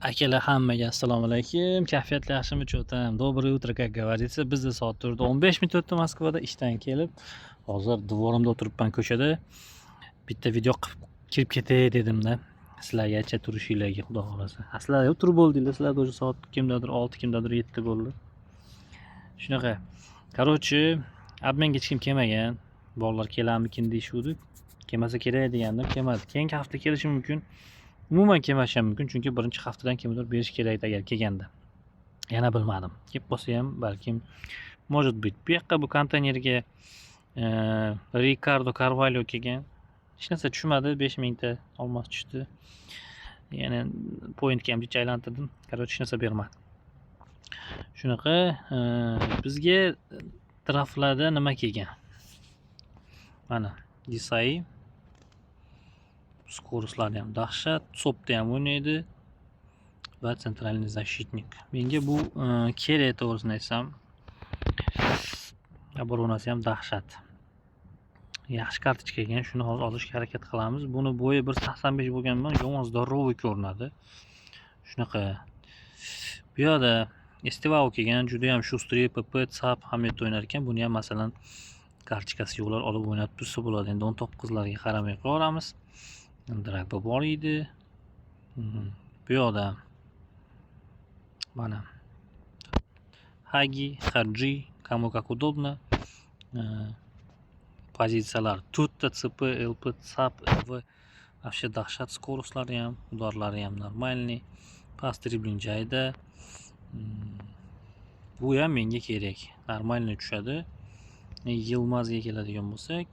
Akalar hammaga assalomu alaykum. Kayfiyatlar yaxshimi cho'tam? Доброе утро, как говорится. Bizda soat 4:15 minut o'tdi Moskvada ishdan kelib. Hozir dvorimda o'tiribman ko'chada. Bitta video qilib kirib ketay dedimda. Sizlargacha turishinglarga xudo xolasa. Sizlar o'tirib bo'ldinglar. Sizlarda o'sha soat kimdadir 6, kimdadir 7 bo'ldi. Shunaqa. Короче, admenga hech kim kelmagan. Bolalar kelarmikin deyishuvdi. Kelmasa kerak degandim, kelmadi. Keyingi hafta kelishi mumkin. Umuman kelmashi mumkin, chunki birinchi haftadan kimdir berish kerak agar kelganda. Yana bilmadim. Kelib qolsa ham balkim может быть. Bu yoqqa bu konteynerga Ricardo Carvalho kelgan. Hech narsa tushmadi, 5000 ta olmos tushdi. Yana pointga ham aylantirdim. Короче, hech narsa bermadi. Shunaqa bizga traflarda nima kelgan? Mana Desai Skoroslari ham dahshat, Sopda ham o'ynaydi va sentralniy защитник. Menga bu kerak, to'g'risini aytsam. Obronasi ham dahshat. Yaxshi kartochka ekan, shuni hozir olishga harakat qilamiz. Buni bo'yi 1.85 bo'lganman, yomon здоровый ko'rinadi. Shunaqa. Bu yerda Estivao kelgan, juda ham Shustri, PP, Tsap, Hamid o'ynar ekan. Buni ham masalan kartochkasi yo'qlar olib o'ynab tursa bo'ladi. Endi 19 larga qaramay qo'yamiz. Dragba bor edi. Bu yoqda mana Hagi, Haji, kому как удобно. Pozitsiyalar Tutta, CP, LP, SAP, LV. Вообще dahshat, skoroslari ham, udorlari ham normalniy. Past dribling joyida. Bu ham menga kerak. Normalniy tushadi. Yilmazga keladigan bo'lsak,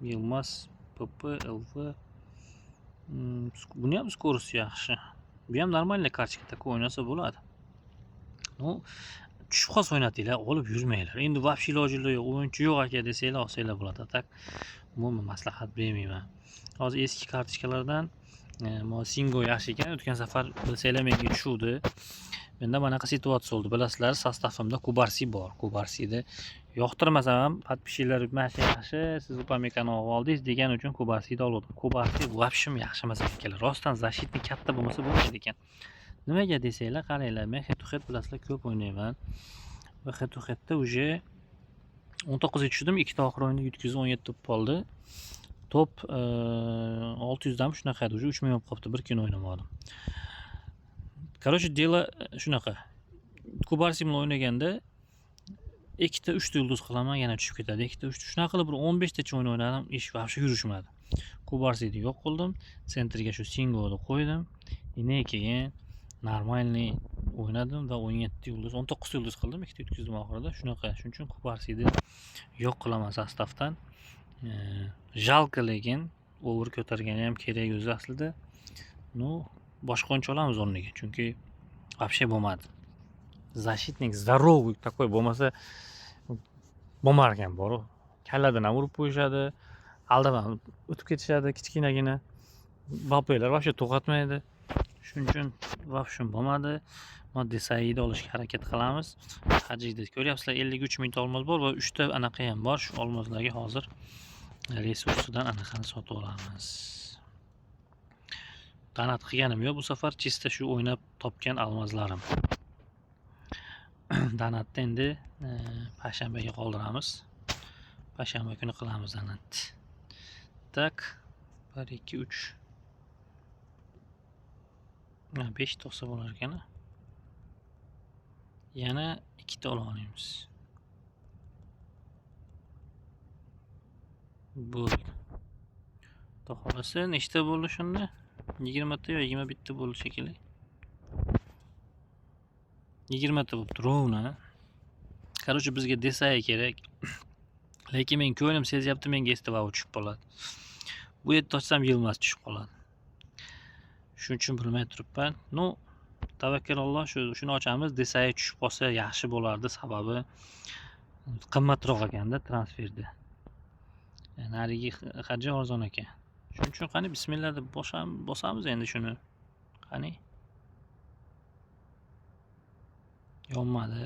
Yilmaz, PP, LV. Buni ham skorosi yaxshi. Bu ham normalniy kartochka taka o'ynasa bo'ladi. Ну, tushib qolsa o'ynatinglar, olib yurmanglar. Endi вообще iloji yo'q, o'yinchi yo'q aka desanglar, olsanglar bo'ladi. Tak, umuman maslahat bermayman. Hozir eski kartochkalardan Singo yaxshi ekan. O'tgan safar bilsanglar menga tushuvdi. Menda bunaqa situatsiya bo'ldi. Bilasizlar, sostavimda Kubarsi bor. Kubarsini yoqtirmasam ham подписчиклар mana yaxshi, siz Upamecano oldingiz degan uchun Kubarsini oldim. Kubarsi вообще yaxshi emas ekan. Rostdan защитник katta bo'lmasa bo'lmaydi ekan. Nimaga desanglar, qaranglar, men head-to-head bilasizlar ko'p o'ynayman. Va head-to-headda уже 19 ga tushdim, ikkita oxir o'yinda yutkazib 17 top oldi. Top 600 dan shunaqa edi, уже 3 million qolibdi, bir kun o'ynamadim. Короче, delo shunaqa. Kubarsi bilan o'ynaganda 2 ta 3 ta yulduz qilaman, yana tushib ketadi. 2 ta 3 ta shunaqa qilib bir 15 tacha o'yin o'ynadim, ish вообще yurishmadi. Kubarsini yo'q qildim, sentrga shu Singoni qo'ydim. Ine keyin normalniy o'ynadim va 17 yulduz, 19 yulduz qildim, 2 ta yutkazdim oxirida. Shunaqa, shuning uchun Kubarsini yo'q qilaman sostavdan. Jalka lekin over ko'targani ham kerak o'zi aslida. Ну, boshqa o'yinchi olamiz o'rniga, chunki вообще bo'lmadi. Защитник здоровый такой bo'lmasa bo'lmar ekan bor. Kalladan ham urib qo'yishadi, aldaman o'tib ketishadi kichkinagina. Bapeylar вообще to'xtatmaydi. Shuning uchun вообще bo'lmadi. Mana Desai'ni olishga harakat qilamiz. Hajida ko'ryapsizlar, 53 ming olmos bor va 3 ta anaqa ham bor. Shu olmoslarga hozir resursidan anaqani sotib olamiz. Donat qilganim yo'q bu safar, chista shu o'ynab topgan almozlarim. Donatni endi payshanbaga qoldiramiz. Payshanba kuni qilamiz donat. Tak, 1 2 3 5 ta olsa bo'lar ekan. Yana 2 ta olamiz. Bu to'g'risi nechta bo'ldi shunda? 20 ta yoki 21 ta bo'ldi shekilli. 20 ta bo'libdi rovna. Короче, bizga Desai kerak. Lekin men ko'nglim sezyapti, menga Estivao tushib qoladi. Bu yerda ochsam Yilmaz tushib qoladi. Shuning uchun bilmay turibman. Ну, tavakkalolloh, shuni ochamiz. Desai tushib qolsa yaxshi bo'lardi, sababi qimmatroq ekanda transferda. Narigi Haji arzon ekan. Shuning uchun qani bismillah deb bosamiz endi shuni. Qani? Yonmadi.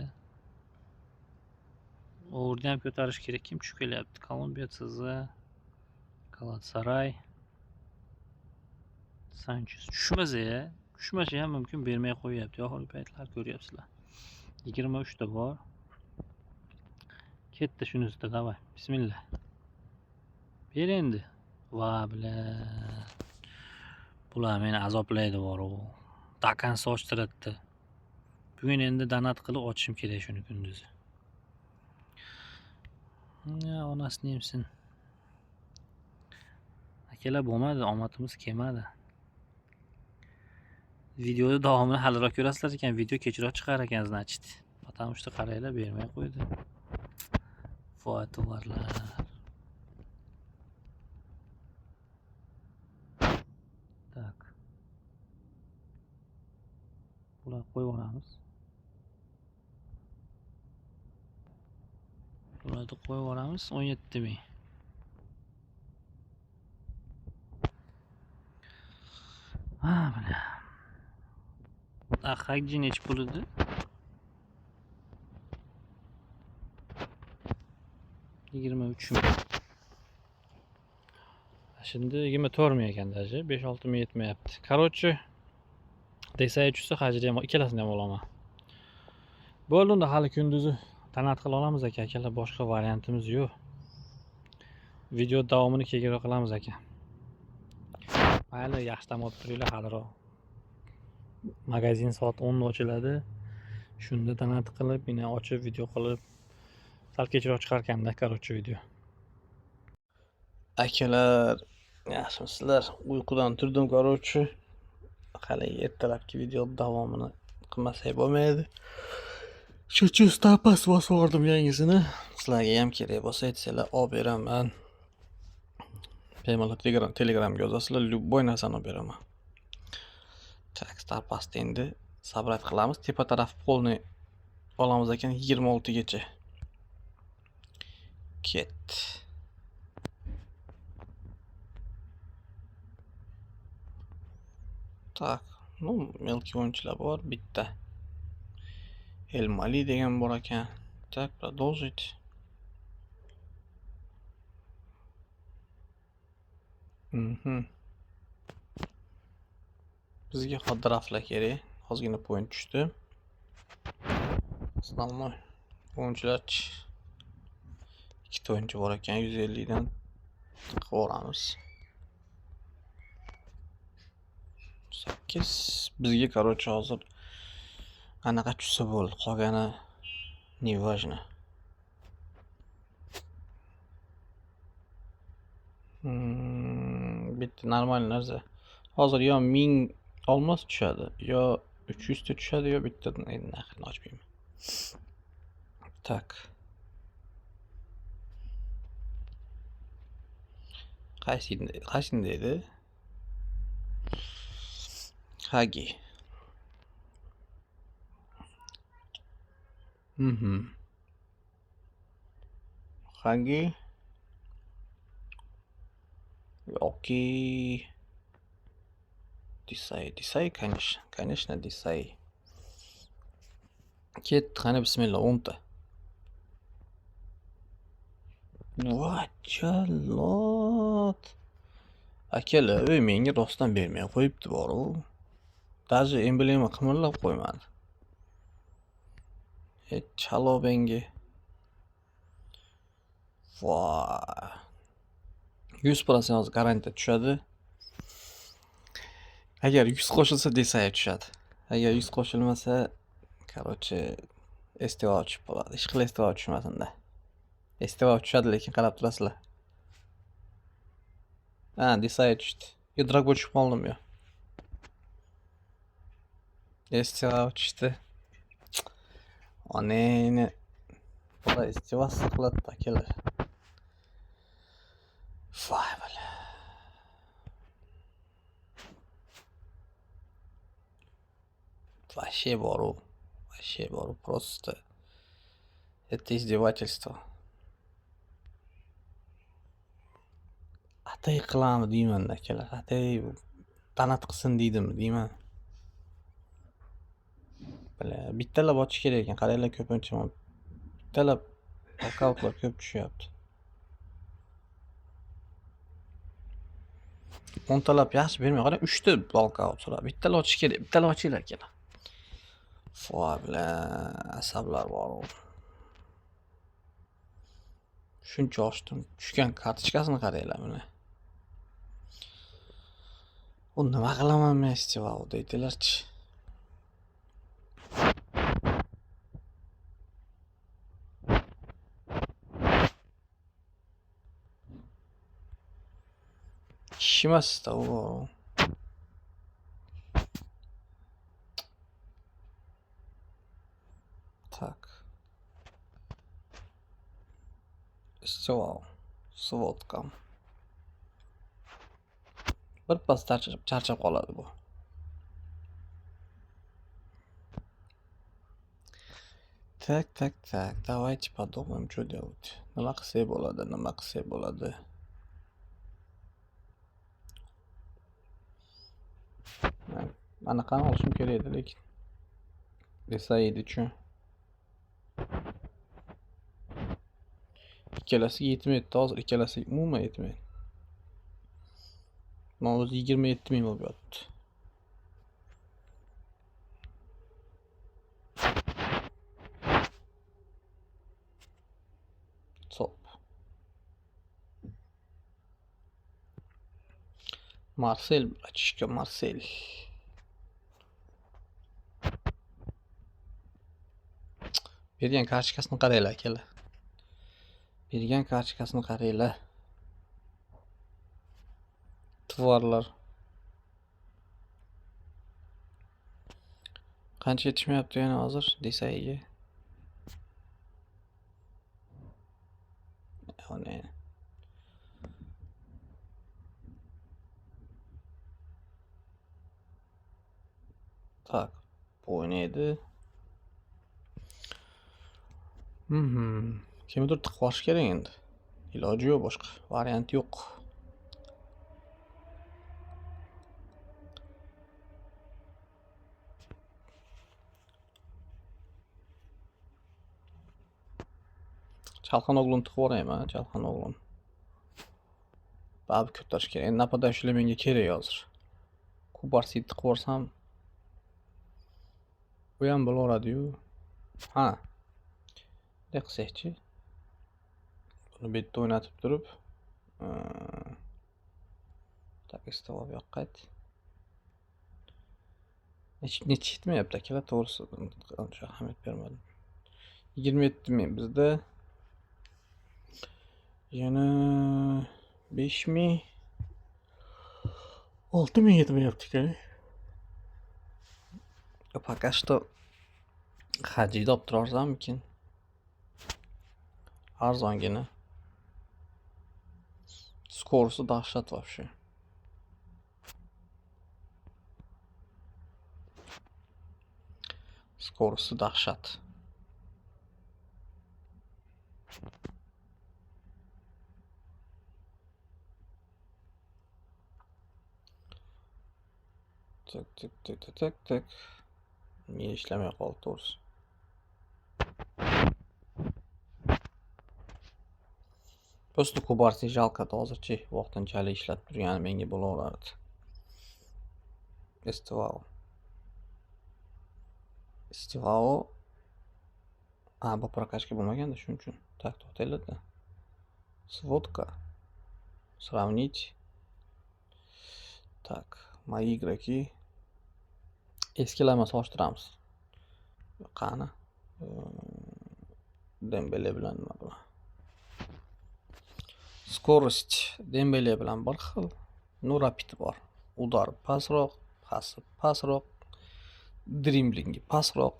O'rni ham ko'tarish kerak. Kim tushib kelyapti? Kolumbiya, CZ, Galatasaray, Sanchez. Tushmasa Tushmashi ham mumkin, bermay qo'yyapti. Oxirgi paytlar ko'ryapsizlar. 23 ta bor. Ketdi shunisi, davay. Bismillah. Ber endi. Va bilan. Bular meni azoblaydi boru. Dakan sochtiratdi. Bugun endi donat qilib ochishim kerak shuni kunduzi. Ya onasini yemsin. Akalar bo'lmadi, omadimiz kelmadi. Videoda davomini haliroq ko'rasizlar ekan, video kechroq chiqar ekan, значит. Потому что qaranglar, bermay qo'ydi. Voy tovarlar. Так. Bular qo'yib olamiz. Bularni qo'yib olamiz 17 ming. Ha, mana. Hajji nechi pul edi? Şimdi 24 ming ekan даже, 5-6 ming yetmayapti. Короче, desay tushsa hajri ham ikkalasini ham olaman. Bo'ldi, unda hali kunduzi tanat qila olamiz akalar, boshqa variantimiz yo'q. Video davomini keyinroq qilamiz aka. Mayli, yaxshi dam olib turinglar, haliroq. Magazin soat 10 da ochiladi. Shunda tanat qilib, yana ochib video qilib sal kechroq chiqar ekanda, короче, video. Akalar, yaxshimisizlar? Uyqudan turdim, короче. Hali ertalabki video davomini qilmasak bo'lmaydi. Shu stapas bosib yubordim yangisini. Sizlarga ham kerak bo'lsa aytsanglar, olib beraman. Bemalol Telegramga yozasizlar, любой narsani olib beraman. Tak, starpasni endi sabrat qilamiz. Tepa taraf polni olamiz ekan 26 gacha. Ket. Tak, ну, mелкий o'yinchilar bor, bitta. Elmali degan bor ekan. Так, продолжить. Bizga xotiraflar kerak. Ozgina point tushdi. Основной o'yinchilar 2 ta o'yinchi bor ekan, 150 dan qilib olamiz. 8. Bizga короче hozir anaqa tushsa bo'ldi, qolgani не важно. Bitta normal narsa. Hozir yo 1000 olmos tushadi, yo 300 ta tushadi, yo bittadan endi narxini ochmayman. Tak. Qaysini dedi? Hagi. Hagi. Окей. Дисай, конечно, Дисай. Ketdi, qani bismillah, 10 ta. Vachalot. Akalar, menga rostdan bermay qo'yibdi boru. Даже emblema qimirlab qo'ymadi. Chalo bengi. Voy. 100% garantiya tushadi. Agar 100 qo'shilsa desay tushadi. Agar 100 qo'shilmasa, короче, STO tushib qoladi. Hech qilib STO tushmasin-da. STO tushadi, lekin qarab turasizlar. Ha, desay tushdi. Drago tushib qoldim yo. STO tushdi. Oneni. Bular STO qiladi akalar. Voy bala. Вообще бору, просто. Это издевательство. Atay qilamiz deyman akalar. Atay tanat qilsin deydimi deyman. Bittalab ochish kerak ekan. Qaranglar, ko'pincha bittalab nokautlar ko'p tushyapti. o'ntalab yaxshi bermay qarang, 3 ta balka o'tiradi. Bittalar ochish kerak, bittalar ochinglar kelar. Foy bilan asablar bor. Shuncha ochdim. Tushgan kartochkasini qaranglar mana. U nima qilaman men festival deydilarchi. Ishmasda u. Tak. Festival. Svodkam. Bir pas charchab qoladi bu. Tak. Давайте подумаем, что делать. Nima qilsak bo'ladi. Anaqani olishim kerak edi, lekin desa edi-chu. Ikkalasiga yetmaydi, hozir ikkalasiga umuman yetmaydi. Mana o'zi 27 ming bo'lib yotibdi. Top. Marsel, bratishka, Marsel. Bergan kartochkasini qaranglar, akalar. Bergan kartochkasini qaranglar. Tvorlar. Qancha yetishmayapti yana hozir desayiga. Yani. Tak. Bu oynaydi. Kimdir tiqib olish kerak endi. Iloji yo'q, boshqa variant yo'q. Chalqan o'g'lim tiqib yuboraymi, Chalqan o'g'lim. Baribir ko'tarish kerak. Endi napadachilar menga kerak hozir. Kubarsi tiqib yuborsam bu ham bo'laveradi-yu. Ha. Ne qilsakchi? Buni bu yerda o'ynatib turib, tak istavob yo'q qayt. Necha yetmayapti akalar, to'g'risi uncha ahamiyat bermadim. 27 ming bizda. Yana 5 ming. 6 ming yetmayapti-ku. Пока что hajida olib turaversammikin. Arzongina. Skorsi dahshat вообще. Skorsi dahshat. Tak. Niye ishlamay qoldi to'g'risi? Просто Kubarsi jalqadi hozirchi, vaqtinchalik ishlatib turgani menga bo'laverardi. Istivao. Bu prokachka bo'lmaganda shuning uchun. Tak, to'xtaylar-da. Svodka. Сравнить. Так, мои игроки. Eskilarni solishtiramiz. Qani? Dembele bilan nima bilan? Skorost Dembele bilan bir xil. Rapid bor. Udar pasroq, pasroq. Dribblingi pasroq.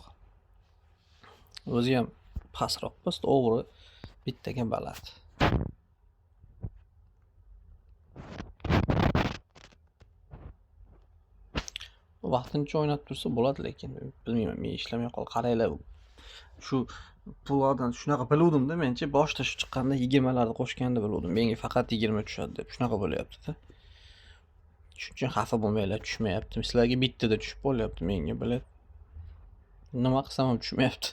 O'zi ham pasroq, biz o'g'ri bittaga baland. Vaqtincha o'ynab tursa bo'ladi, lekin bilmayman, men ishlamay qol. Qaranglar, shu pullardan shunaqa biluvdim-da, menchi boshda shu chiqqanda 20 larni qo'shganda biluvdim. Menga faqat 20 tushadi deb. Shunaqa bo'lyapti-da. Shuning uchun xafa bo'lmanglar, tushmayapti. Sizlarga bittada tushib qolyapti, menga biladi. Nima qilsam ham tushmayapti.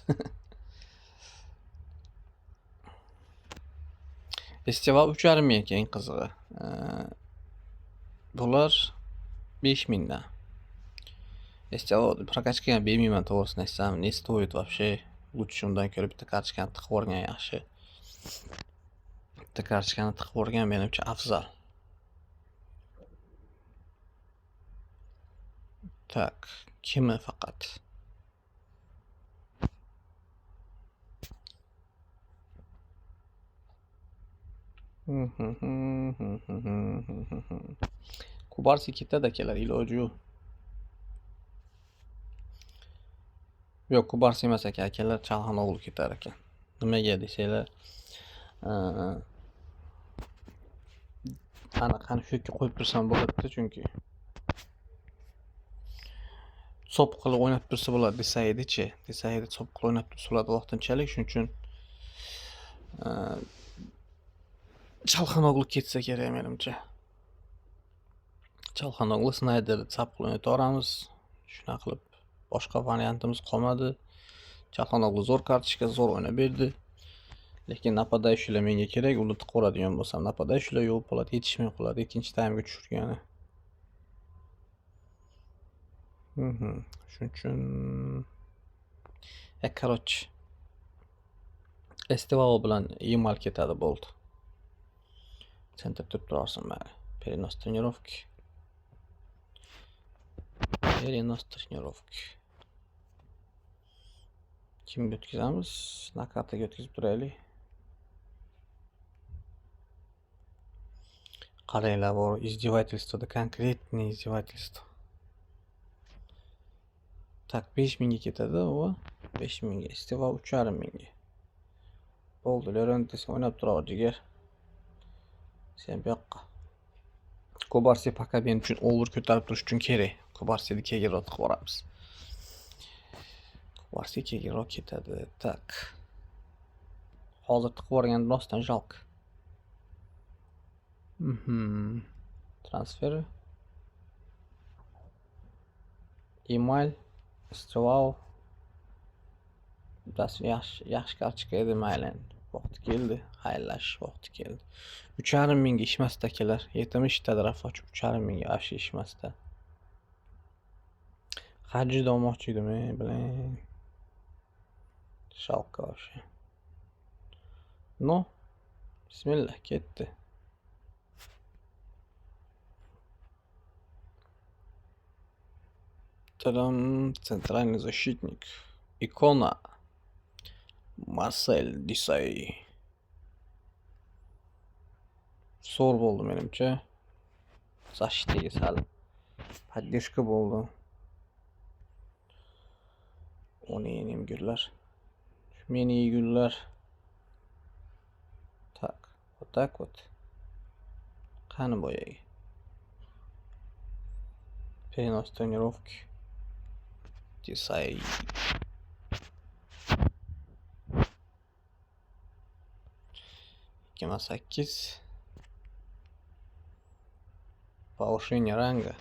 Festival 3,5 ming ekan, qizig'i. Bular 5000 dan. Естественно, вот прокачкаga bermayman to'g'risini aytsam, не стоит вообще. Lучше undan ko'ra bitta kartochkani tiqib yuborgan yaxshi. Bitta kartochkani tiqib yuborgan menimcha afzal. Так, kimi faqat. Kubarsi ketadi akalar, iloji yo'q. Yo'q, Kubarsi emas aka, akalar Chalxanoğlu ketar ekan. Nimaga desanglar, qani shu yerga qo'yib tursam bo'ladi-da, chunki sop qilib o'ynab tursa bo'ladi desaydi-chi. Desaydi sop qilib o'ynab tursa bo'ladi vaqtinchalik, shuning uchun Chalxanoğlu ketsa kerak menimcha. Chalxanoğlu Snayderni sap qilib o'ynataveramiz. Shuna qilib boshqa variantimiz qolmadi. Chalxanoğlu zo'r kartochka, zo'r o'ynab berdi. Lekin napadaychilar menga kerak, uni tiqib yuboradigan bo'lsam, napadaychilar yo'q bo'ladi, yetishmay qoladi ikkinchi taymga tushirgani. Shuning uchun короче, Estivao bilan Yamal ketadi bo'ldi. Center turib turarsan mayli. Перенос тренировки. Kimga o'tkazamiz? Nakataga o'tkazib turaylik. Qaranglar, bor izdevательствоda, конкретный издевательство. Tak 5000 ga ketadi u. 5000 ga, Estivao 3500 ga. Bo'ldi, Llorente o'ynab turaver jigar. Sen bu yoqqa. Kubarsi пока men uchun over ko'tarib turish uchun kerak. Kubarsini keyinroq tiqib yuboramiz. Kubarsi keyinroq ketadi. Tak. Hozir tiqib yuborgan rostdan jalq. Transfer. Email. Estivao. Biraz yaxshi kartochka edi, mayli. Vaqti keldi, xayrlashish vaqti keldi. 3500 ga ishmasdi akalar. 70 ta taraf ochib 3500 ga afshi ishmasdi. Hajida olmoqchi edim, bilan. Shalqa вообще. No. Bismillah, ketdi. Тадам, центральный защитник. Икона. Marcel Desailly. Zo'r bo'ldi menimcha. Защитаga sal поддержка bo'ldi. O'ning gullar. Meni gullar. Так, вот так вот. Qani boyagi. Перенос тренировки. Desailly. Кема 8. Повышение ранга.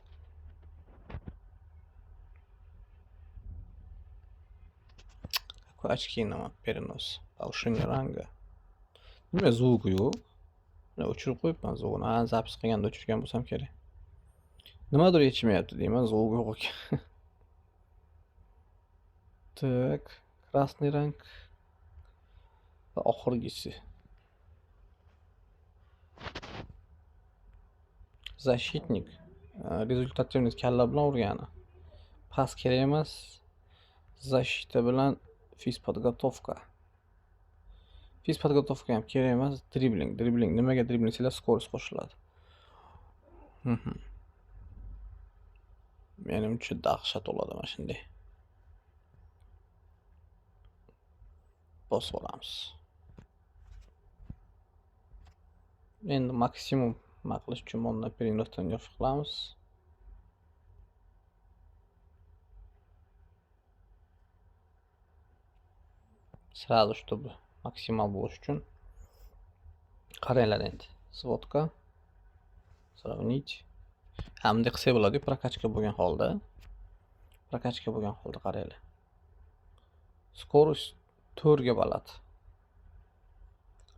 Какой очки нам перенос? Повышение ранга. Nima звук yo'q? Mana o'chirib qo'yibman zvukni. Zapis qilganda o'chirgan bo'lsam kerak. Nimadir yetishmayapti deyman, звук yo'q ekan. Так, красный ранг. Va oxirgisi. Защитник. Rezultatивность kalla bilan urgani. Pas kerak emas. Защита bilan физподготовка. Физподготовка ham kerak emas. Dribling. Nimaga dribling sizlar skorost qo'shiladi. Menimcha dahshat bo'ladi mana shunday. Bosib olamiz. Endi maksimum qilish uchun bundan переносdan qilamiz. Сразу чтобы maksimal bo'lish uchun qaranglar endi. Svodka. Сравнить. Hamda qilsa bo'ladi, prokachka bo'lgan holda. Qaranglar. Скорость 4 ga bo'ladi.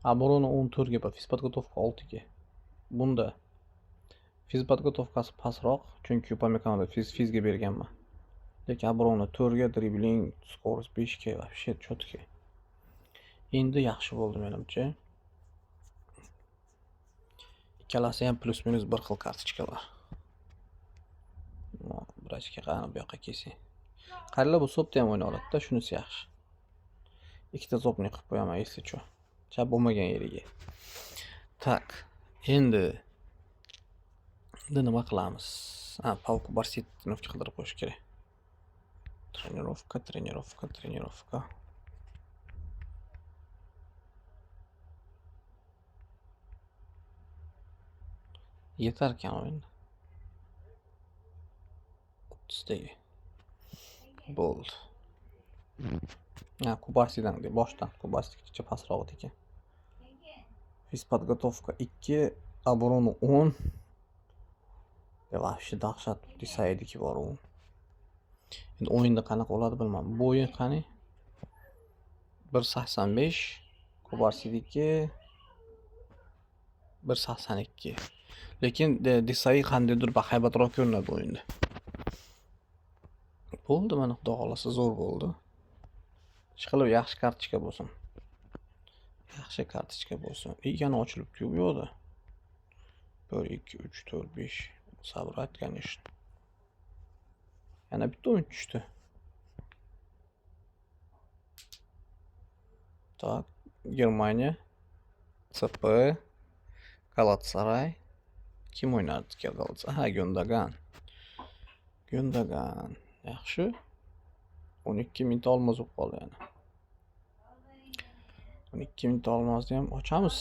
Оборона 14 ga, физподготовка 6 ga. Bunda Fiz podgotovkasi pastroq, chunki Upamecano'da fizga berganman. Lekin Abroni 4 ga, dribling, skorost 5 ga, вообще четкий. Endi yaxshi bo'ldi menimcha. Ikkalasi ham plus-minus bir xil kartochkalar. Birashga qani bu yoqqa kelsang. Qaranglar, bu sopda ham o'ynay oladi-da, shunisi yaxshi. Ikkita zopni qilib qo'yaman, если что. Chap bo'lmagan yeriga. Tak, endi nima qilamiz? Pavku Barsit trenirovka qildirib qo'yish kerak. Trenirovka. Yetar ekan o'yin. 30 dagi. Bo'ldi. Kubasidan deb boshdan Kubasigacha pastroq ekan. Fiz podgotovka 2, Abronu 10. Вообще dahshat desaydiki bor u. Endi o'yinda qanaqa bo'ladi bilmadim. Bu o'yin qani? 1.85, Kubarsidiki 1.82. Lekin Desai qandaydir bahaybatroq ko'rinadi o'yinda. Bo'ldi, mana xudo xolasa zo'r bo'ldi. Ishqilib yaxshi kartochka bo'lsin. Yaxshi kartochka bo'lsin. Yana ochilibdi bu yo'qda. 1 2 3 4 5 sabrat, конечно. Yana bitta o'yin tushdi. Так, Germaniya, CP, Galatasaray. Kim o'ynardi Galatasaray? Gundogan. Yaxshi. 12 minut olmaz bo'lib qoldi yana. 12 minut olmazni ham ochamiz.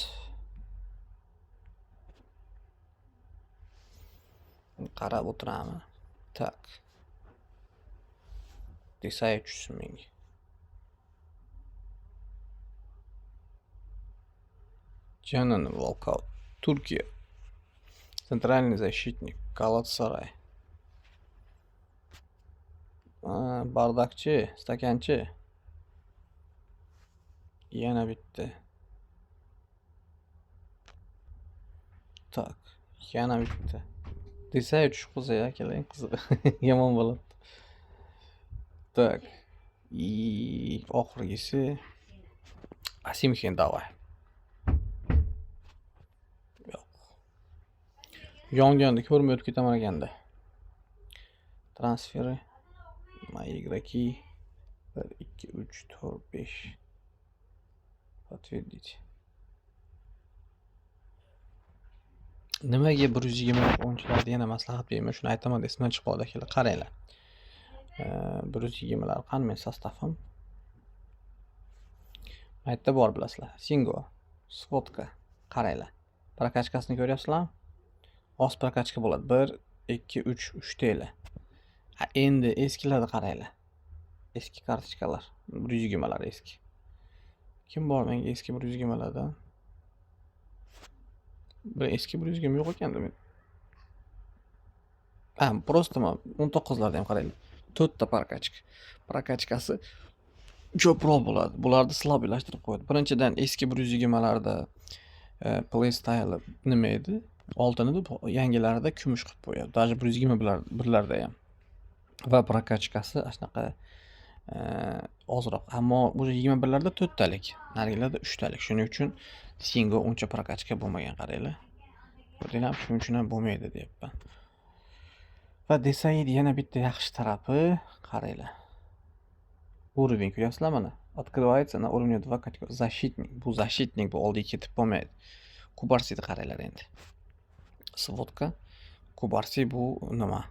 Qarab o'tiramiz. Tak. Desay tushsin menga. Canan Волков, Turkiya. Центральный защитник, Galatasaray. Bardakchi, stakanchi. Yana bitta. Tak, yana bitta. Desay tushib qolsa ya, keling qiziq. Yomon bo'ladi. Tak. Oxirgisi Asimxen davay. Yo'q. Yonganda ko'rmay o'tib ketaman ekanda. Transferi. Мои игроки. 1 2 3 4 5. Подтвердить. Nimaga 120 o'yinchilarga yana maslahat bermayman, shuni aytaman deb esimdan chiqib qoldi akalar. Qaranglar. 120 lar qani men sostavim? Maytda bor bilasizlar. Singo, Svotka. Qaranglar. Prokachkasini ko'ryapsizlarmi? Oz prokachka bo'ladi. 1 2 3 3 taylar. Endi eskilarni qaranglar. Eski kartochkalar, 120 lar eski. Kim bor menga eski 120 lardan? Bir eski 120 yo'q ekanda men. Просто 19 larda ham qaranglar. 4 ta prokachkasi ko'proq bo'ladi. Bularni slabylashtirib qo'yadi. Birinchidan eski 120 larda playstyle nima edi? Oltin edi, yangilarida kumush qilib qo'yadi. Даже 120 birlarda ham. Va prokachkasi shunaqa ozroq. Ammo bu 21 larda 4 talik, narigilarda 3 talik. Shuning uchun Singo uncha prokachka bo'lmagan, qaranglar. Ko'rdinglarmi? Shuning uchun ham bo'lmaydi deyapman. Va Desayni yana bitta yaxshi tarafi, qaranglar. Уровень ko'ryapsizlar mana. Открывается на уровне 2 категория. Защитник. Bu защитник, bu oldiga ketib bo'lmaydi. Kubarsi qaranglar endi. Svotka. Kubarsi bu nima?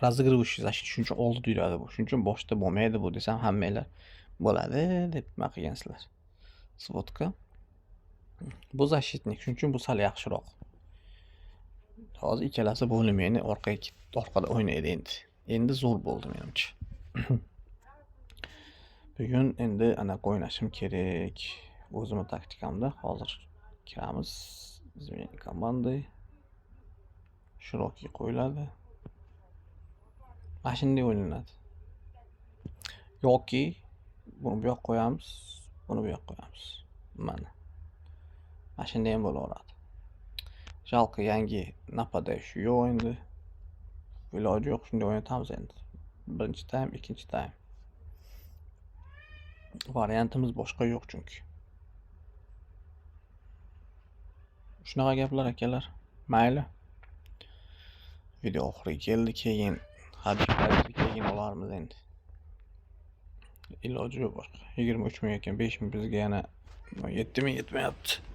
Razыгрывающий защит, shuncha oldi yuradi bu. Shuning uchun boshda bo'lmaydi bu desam hammanglar bo'ladi deb nima qilgansizlar. Svotka. Bu защитник, shuning uchun bu sal yaxshiroq. Hozir ikkalasi bo'limini orqada o'ynaydi endi. Endi zo'r bo'ldi menimcha. Bugun endi anaqa o'ynashim kerak. O'zimning taktikamda hozir kiramiz. Bizning komanda Shiroki qo'yiladi. Mana shunday o'yinlanadi. Yoki buni bu yoqqa qo'yamiz, buni bu yoqqa qo'yamiz. Mana. Mana shunday ham bo'laveradi. Jalqi yangi napadash yo'q endi. Iloji yo'q, shunday o'ynatamiz endi. Birinchi taym, ikkinchi taym. Variantimiz boshqa yo'q chunki. Shunaqa gaplar akalar. Mayli. Video oxiriga keldi, keyin hadiklarni keyin olarmiz endi. Iloji yo'q boshqa. 23 ming ekan, 5 ming bizga yana 7 ming yetmayapti.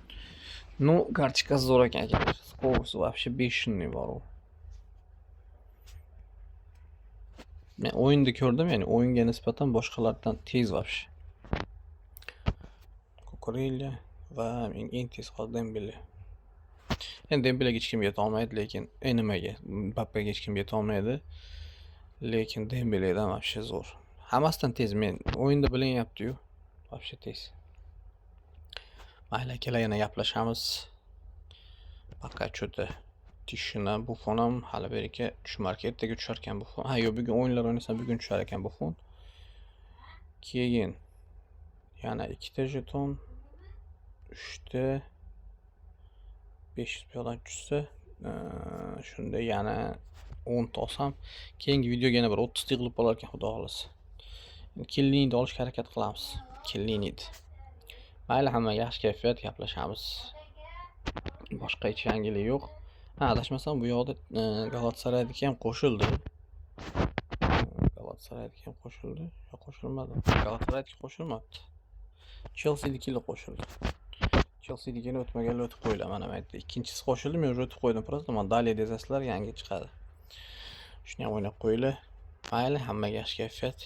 Ну, kartochkasi zo'r ekan akalar. Skovusi вообще бешеный bor u. Men o'yinda ko'rdim, ya'ni o'yinga nisbatan boshqalardan tez вообще. Kukurella va eng tez qoldi Dembele. Endi Dembelega hech kim yeta olmaydi, lekin nimaga Mbappega hech kim yeta olmaydi. Lekin Dembeledan вообще zo'r. Hammasidan tez, men o'yinda bilinyapti-yu. Вообще tez. Mayli akalar, yana gaplashamiz. Пока что-то tishina Buffon ham hali berika tushmarka, ertaga tushar ekan Buffon. Ha, yo'q, bugun o'yinlar o'ynasam bugun tushar ekan Buffon. Keyin yana 2 ta jeton, 3 ta 500 piyoldan tushsa, shunda yana 10 ta olsam, keyingi videoga yana bir 30 ta yig'ilib qolar ekan, xudo xolasa. Kelliniyni olishga harakat qilamiz. Kelliniyni. Mayli, hammaga yaxshi kayfiyat, gaplashamiz. Boshqa hech yangilik yo'q. Ha, adashmasam bu yoqda Galatasarayga ham qo'shildi. Galatasarayga ham qo'shildi. Yo'q, qo'shilmadi. Galatasarayga qo'shilmadi. Chelsea'nikilar qo'shildi. Chelsea'nikini o'tmaganlar o'tib qo'yildi. Mana bu yerda ikkinchisi qo'shildi, men o'tib qo'ydim. Просто mana Daliya desasizlar yangi chiqadi. Shuni ham o'ynab qo'yinglar. Mayli, hammaga yaxshi kayfiyat.